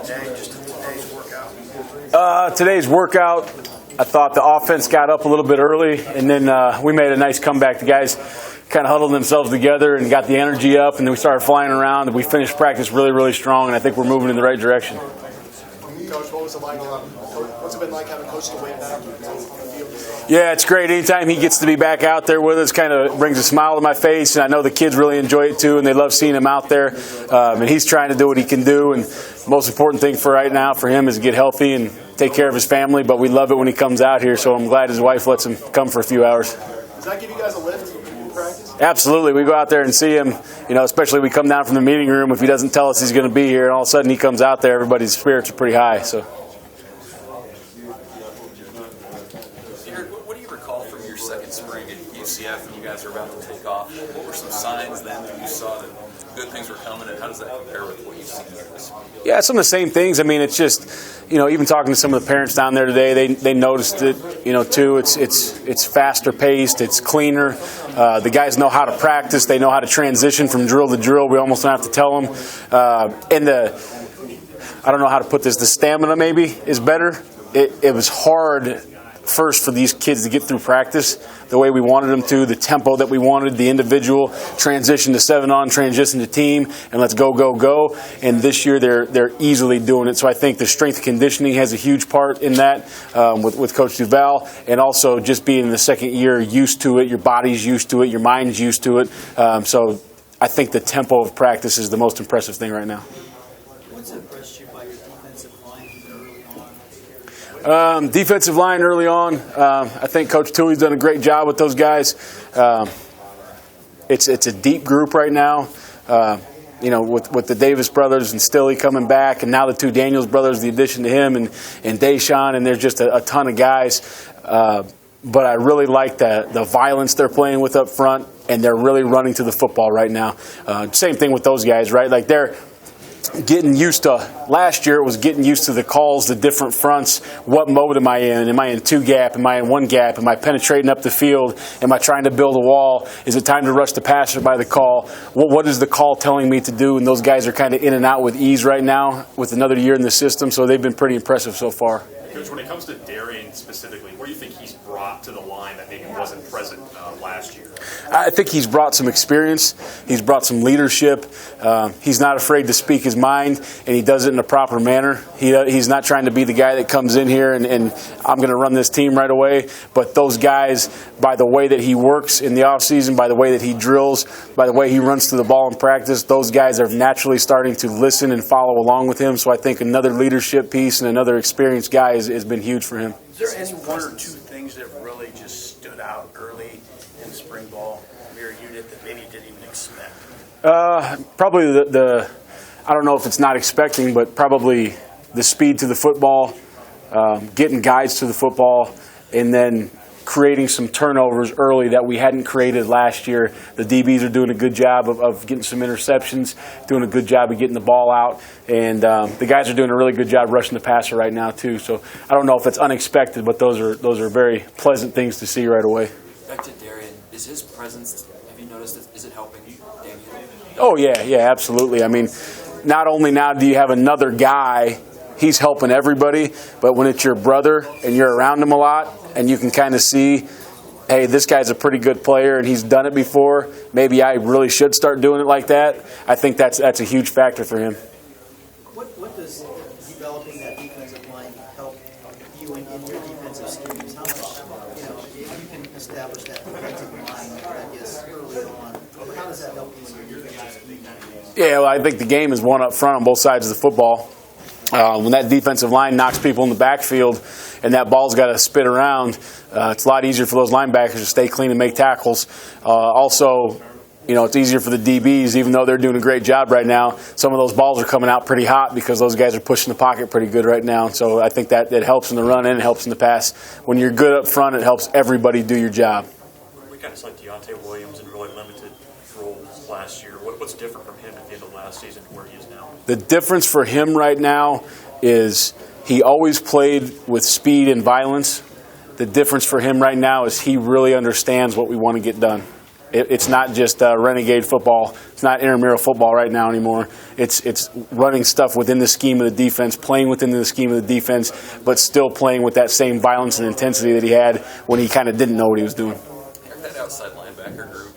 today, just today's workout? Today's workout, I thought the offense got up a little bit early, and then we made a nice comeback. The guys kind of huddled themselves together and got the energy up, and then we started flying around, and we finished practice really, really strong, and I think we're moving in the right direction. Coach, what was it like? What's it been like having Coach DeWayne back on the field? Yeah, it's great. Anytime he gets to be back out there with us, kind of brings a smile to my face, and I know the kids really enjoy it too, and they love seeing him out there. And he's trying to do what he can do, and the most important thing for right now for him is to get healthy and take care of his family, but we love it when he comes out here, so I'm glad his wife lets him come for a few hours. Does that give you guys a lift in practice? Absolutely. We go out there and see him, especially we come down from the meeting room. If he doesn't tell us he's going to be here, and all of a sudden he comes out there, everybody's spirits are pretty high. So. Erik, what do you recall from your second spring at UCF when you guys were about to take off? What were some signs then that you saw that good things were coming, and how does that compare with what you've seen here this spring? Yeah, some of the same things. I mean, it's just, even talking to some of the parents down there today, they noticed it, too. It's faster paced, it's cleaner. The guys know how to practice. They know how to transition from drill to drill. We almost don't have to tell them. I don't know how to put this, the stamina maybe is better. It was hard first for these kids to get through practice the way we wanted them to, the tempo that we wanted, the individual transition to 7-on, transition to team, and let's go, go, go. And this year they're easily doing it. So I think the strength and conditioning has a huge part in that with Coach Duval, and also just being in the second year used to it, your body's used to it, your mind's used to it. So I think the tempo of practice is the most impressive thing right now. What's impressed you by your defensive line early on? Defensive line early on, I think Coach Tui's done a great job with those guys. It's a deep group right now. With the Davis brothers and Stilly coming back, and now the two Daniels brothers, the addition to him and Deshaun, and there's just a ton of guys. But I really like the violence they're playing with up front, and they're really running to the football right now. Same thing with those guys, right? Like they're getting used to, last year it was getting used to the calls, the different fronts. What mode am I in? Am I in 2-gap? Am I in 1-gap? Am I penetrating up the field? Am I trying to build a wall? Is it time to rush the passer by the call? What is the call telling me to do? And those guys are kind of in and out with ease right now with another year in the system, so they've been pretty impressive so far. Coach, when it comes to Darian specifically, what do you think he's brought to the line that maybe wasn't present last year? I think he's brought some experience. He's brought some leadership. He's not afraid to speak his mind, and he does it in a proper manner. He's not trying to be the guy that comes in here and I'm going to run this team right away. But those guys, by the way that he works in the offseason, by the way that he drills, by the way he runs to the ball in practice, those guys are naturally starting to listen and follow along with him. So I think another leadership piece and another experienced guy has been huge for him. Is there any one or two things that really just stood out early in spring ball from your unit that maybe you didn't even expect? Probably the I don't know if it's not expecting, but probably the speed to the football, getting guys to the football, and then creating some turnovers early that we hadn't created last year. The DBs are doing a good job of getting some interceptions, doing a good job of getting the ball out, and the guys are doing a really good job rushing the passer right now too. So I don't know if it's unexpected, but those are very pleasant things to see right away. Back to Darian, is his presence, have you noticed, is it helping Daniel? Oh yeah, absolutely. I mean, not only now do you have another guy, he's helping everybody, but when it's your brother and you're around him a lot and you can kind of see, hey, this guy's a pretty good player and he's done it before, maybe I really should start doing it like that, I think that's a huge factor for him. What does developing that defensive line help you in your defensive schemes? How much, if you can establish that defensive line, I guess, early on, how does that help you in your defensive schemes? Yeah, well, I think the game is won up front on both sides of the football. When that defensive line knocks people in the backfield and that ball's got to spit around, it's a lot easier for those linebackers to stay clean and make tackles. Also, it's easier for the DBs, even though they're doing a great job right now. Some of those balls are coming out pretty hot because those guys are pushing the pocket pretty good right now. So I think that it helps in the run and it helps in the pass. When you're good up front, it helps everybody do your job. We kind of saw Deontay Williams in really limited roles last year. What's different from him at the end of last season to where he is now? The difference for him right now is he always played with speed and violence. The difference for him right now is he really understands what we want to get done. It's not just renegade football. It's not intramural football right now anymore. It's running stuff within the scheme of the defense, playing within the scheme of the defense, but still playing with that same violence and intensity that he had when he kind of didn't know what he was doing. That outside linebacker group,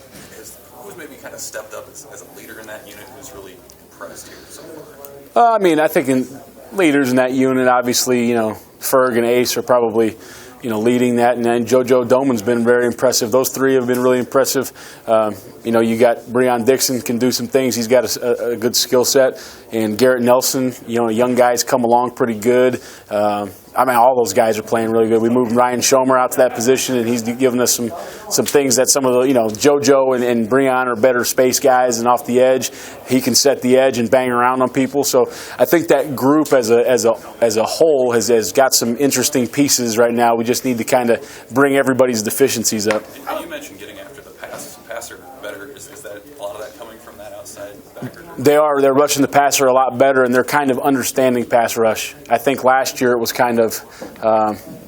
who's maybe kind of stepped up as a leader in that unit, who's really impressed here so far? I mean, I think leaders in that unit, obviously, Ferg and Ace are probably, leading that, and then JoJo Doman's been very impressive. Those three have been really impressive. You got Breon Dixon can do some things. He's got a good skill set, and Garrett Nelson, young guys come along pretty good. All those guys are playing really good. We moved Ryan Schomer out to that position, and he's given us some things that some of the, JoJo and Breon are better space guys, and off the edge, he can set the edge and bang around on people. So I think that group as a whole has got some interesting pieces right now. We just need to kind of bring everybody's deficiencies up. You mentioned getting after the passer better. Is that a lot of that coming from that outside backer? They're rushing the passer a lot better, and they're kind of understanding pass rush. I think last year it was kind of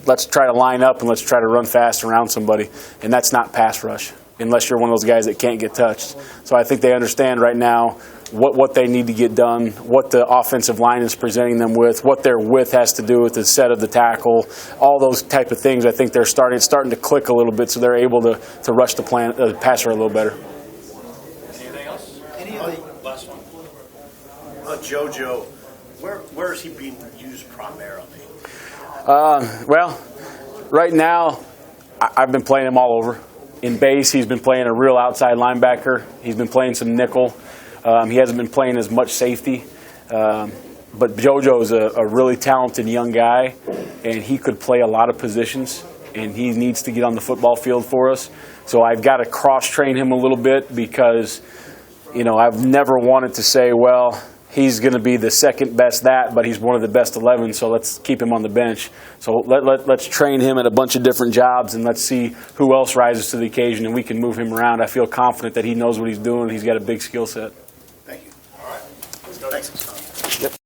let's try to line up and let's try to run fast around somebody, and that's not pass rush unless you're one of those guys that can't get touched. So I think they understand right now what they need to get done, what the offensive line is presenting them with, what their width has to do with the set of the tackle, all those type of things. I think they're starting to click a little bit, so they're able to rush the passer a little better. Anything else? Last one. JoJo, where is he being used primarily? Well, right now, I've been playing him all over. In base, he's been playing a real outside linebacker. He's been playing some nickel. He hasn't been playing as much safety. But JoJo is a really talented young guy, and he could play a lot of positions, and he needs to get on the football field for us. So I've got to cross-train him a little bit because, I've never wanted to say, well, he's going to be the second best but he's one of the best 11, so let's keep him on the bench. So let's train him at a bunch of different jobs, and let's see who else rises to the occasion, and we can move him around. I feel confident that he knows what he's doing. He's got a big skill set. Thank you. All right. Thanks.